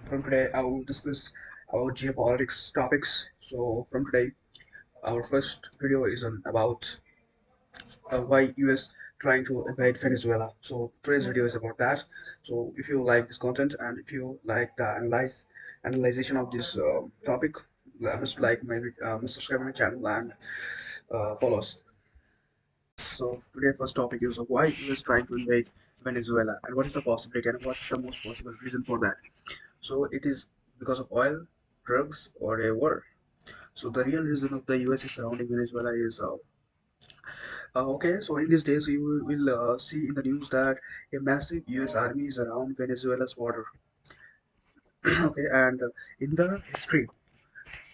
From today, I will discuss about geopolitics topics. So from today, our first video is on about why US trying to invade Venezuela. So today's video is about that. So if you like this content and if you like the analyzation of this topic, must like maybe must subscribe my channel and follow us. So today first topic is why US trying to invade Venezuela and what is the possibility and what's the most possible reason for that. So it is because of oil, drugs, or a war. So the real reason of the US is surrounding Venezuela is okay. So in these days, you will see in the news that a massive US army is around Venezuela's border. Okay, and in the history,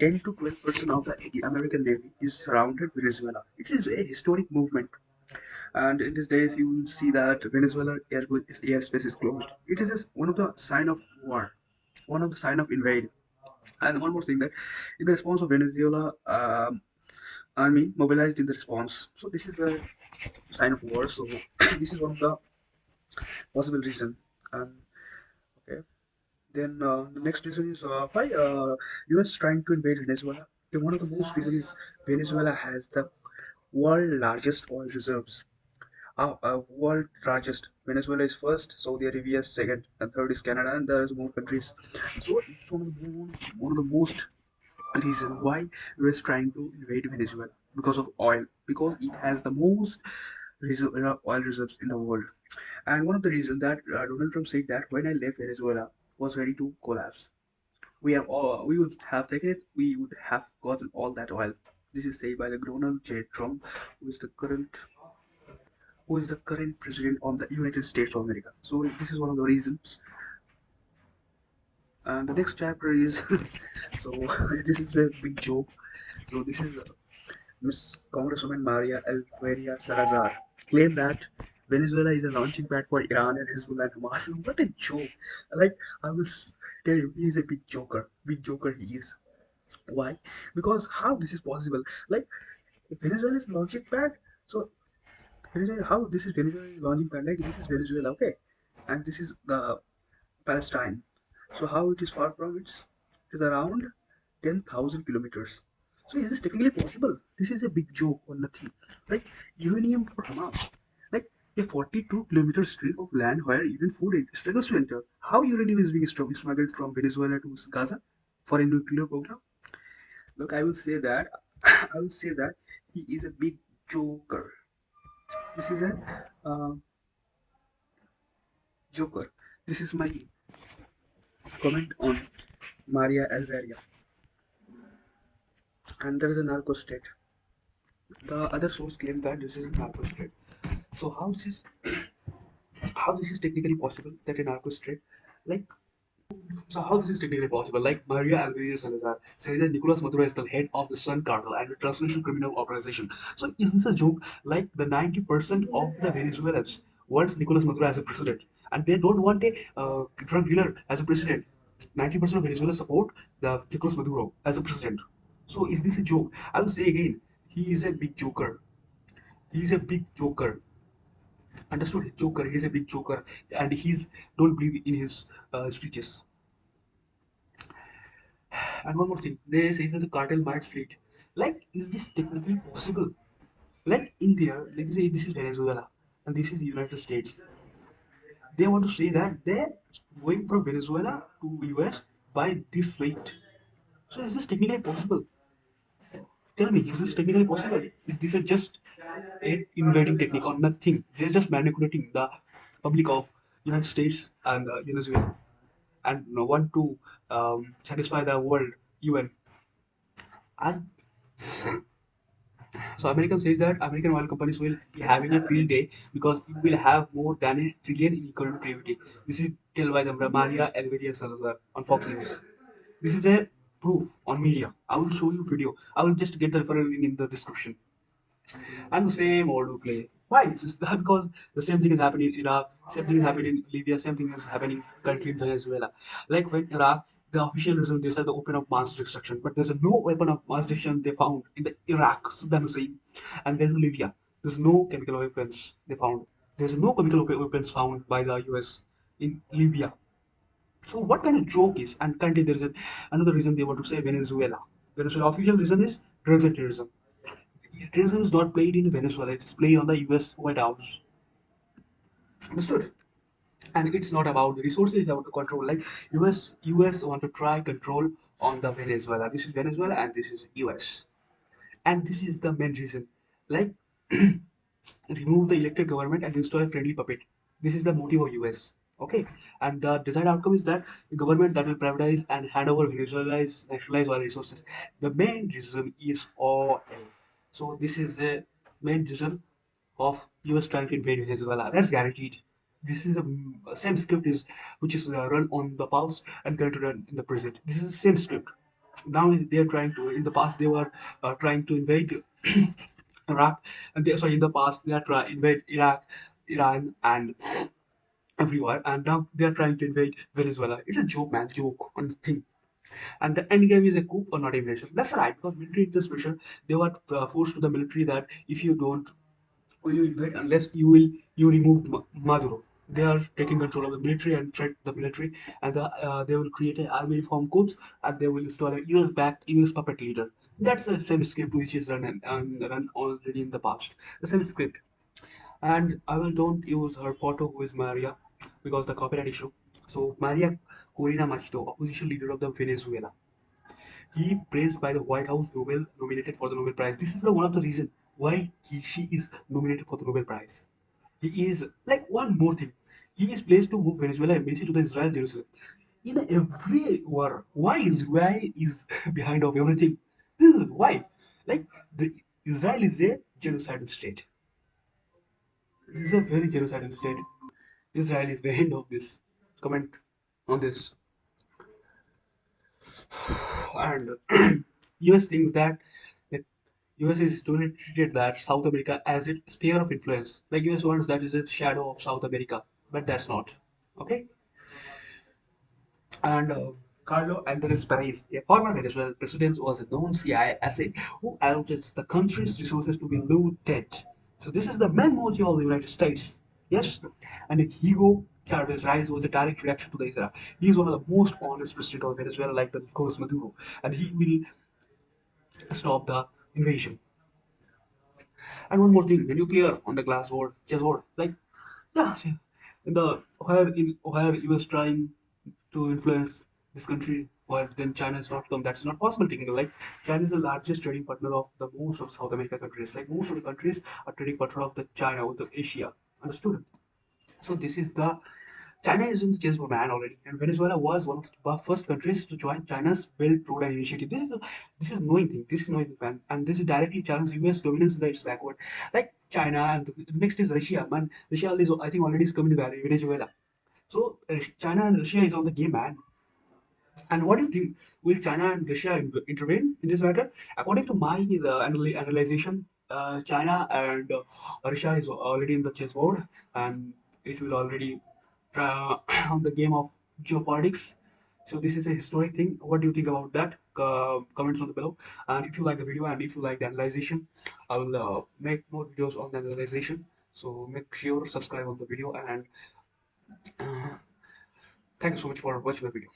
10 to 12% of the American Navy is surrounded Venezuela. It is a historic movement. And in these days, you will see that Venezuela airspace is closed. It is just one of the sign of war, one of the sign of invade. And one more thing that in the response of Venezuela army mobilized in the response. So this is a sign of war. So this is one of the possible reason. And okay, then the next reason is why US trying to invade Venezuela. Then one of the most reason is Venezuela has the world largest oil reserves. World largest. Venezuela is first, Saudi Arabia is second, and third is Canada, and there is more countries. So it's one of the most reason why US trying to invade Venezuela because of oil, because it has the most oil reserves in the world. And one of the reasons that Donald Trump said that when I left Venezuela was ready to collapse. We would have taken it, we would have gotten all that oil. This is said by the Donald J. Trump, who is the current president of the United States of America. So this is one of the reasons. And the next chapter is so this is a big joke. So this is Miss Congresswoman Maria Elveria Salazar claimed that Venezuela is a launching pad for Iran and Hezbollah and Hamas. What a joke! Like I will tell you, he is a big joker. Big joker he is. Why? Because how this is possible? Like if Venezuela is launching pad, so Venezuela, how this is Venezuela launching pad? Like this is Venezuela, okay, and this is the Palestine. So how it is far from it is around 10,000 kilometers. So is this technically possible? This is a big joke or nothing. Like uranium for Hamas. Like a 42-kilometer strip of land where even food struggles to enter. How uranium is being smuggled from Venezuela to Gaza for a nuclear program? Look, I will say that I will say that he is a big joker. This is a joker. This is my comment on Maria Alvaria. And there is a narco state. The other source claims that this is a narco state. So how this is technically possible that a narco state, like, so how this is technically possible? Like Maria Alvarez Salazar says that Nicolas Maduro is the head of the Sun Cartel and a transnational criminal organization. So is this a joke? Like the 90% of the Venezuelans wants Nicolas Maduro as a president, and they don't want a drug dealer as a president. 90% of Venezuela support the Nicolas Maduro as a president. So is this a joke? I will say again, he is a big joker. He is a big joker. Understood? Joker. He is a big joker, and he's don't believe in his speeches. And one more thing, they say that the cartel might fleet. Like, is this technically possible? Like in there, like say this is Venezuela and this is the United States. They want to say that they're going from Venezuela to US by this flight. So is this technically possible? Tell me, is this technically possible? Is this a just a invading technique or nothing? They're just manipulating the public of United States and Venezuela and want to satisfy the world UN. And so American says that American oil companies will be having a field day because you will have more than a trillion in economic activity. This is told by the Maria Elveria Salazar on Fox News. This is a proof on media. I will show you video. I will just get the referral link in the description. And the same old play. Why? This is because the same thing is happening in Iraq, same thing is happening in Libya, same thing is happening currently in Venezuela. Like when Iraq, the official reason they said the open of mass destruction, but there's a no weapon of mass destruction they found in the Iraq, Saddam Hussein, and there's Libya. There's no chemical weapons they found. There's no chemical weapons found by the US in Libya. So what kind of joke is, and currently there is another reason they want to say Venezuela. Venezuela official reason is drugs and terrorism. Terrorism is not played in Venezuela, it's played on the US White House. Understood? And it's not about the resources, it's about the control. Like US want to try control on the Venezuela. This is Venezuela and this is US. And this is the main reason. Like remove the elected government and install a friendly puppet. This is the motive of US. Okay, and the desired outcome is that a government that will privatize and hand over Venezuela's nationalize oil resources. The main reason is oil. So this is the main reason of US trying to invade Venezuela. That's guaranteed. This is the same script is which is run on the past and going to run in the present. This is the same script. Now they are trying to. In the past, they were trying to invade Iraq, and they, sorry, in the past they are trying to invade Iraq, Iran, and everywhere, and now they are trying to invade Venezuela. It's a joke, man, joke on the thing. And the end game is a coup or not invasion. That's right, because military intervention, they were forced to the military that if you don't will you invade unless you remove Maduro. They are taking control of the military and threat the military, and they will create an army reform corps, and they will install a US-backed US puppet leader. That's the same script which is run already in the past. The same script, and I will don't use her photo who is Maria because the copyright issue. So Maria Corina Machado, opposition leader of the Venezuela, he praised by the White House Nobel nominated for the Nobel Prize. This is the one of the reason why she is nominated for the Nobel Prize. He is like one more thing. He is placed to move Venezuela embassy to the Israel Jerusalem. In every war, why Israel is behind of everything? This is why. Like the Israel is a genocidal state. It is a very genocidal state. Israel is the end of this. Comment on this. And US thinks that the US is historically treated that South America as its sphere of influence. Like US wants that is a shadow of South America, but that's not. Okay? And Carlo Andres Perez, a former Venezuelan president, was a known CIA asset who allowed the country's resources to be looted. So this is the main motive of the United States. Yes, and Hugo Chavez rise was a direct reaction to the Israel. He is one of the most honest president of Venezuela, like the Nicolas Maduro, and he will stop the invasion. And one more thing, the nuclear on the glass board, chessboard, like yeah, in the where US trying to influence this country, where then China is not come. That's not possible. Technically, like China is the largest trading partner of the most of South America countries. Like most of the countries are trading partner of the China with the Asia. Understood? So this is the China is in the chessboard man already, and Venezuela was one of the first countries to join China's Belt Road Initiative. This is knowing thing. This is knowing thing, man, and this is directly challenge U.S. dominance in the its backward. Like China, and the next is Russia. Man, Russia is I think already is coming to Venezuela. So China and Russia is on the game, man. And what do you think? Will China and Russia intervene in this matter? According to my analyzation, China and Russia is already in the chessboard, and it will already on the game of geopolitics. So this is a historic thing. What do you think about that? Comments on the below. And if you like the video and if you like the analyzation, I will make more videos on the analyzation. So make sure subscribe on the video and thank you so much for watching the video.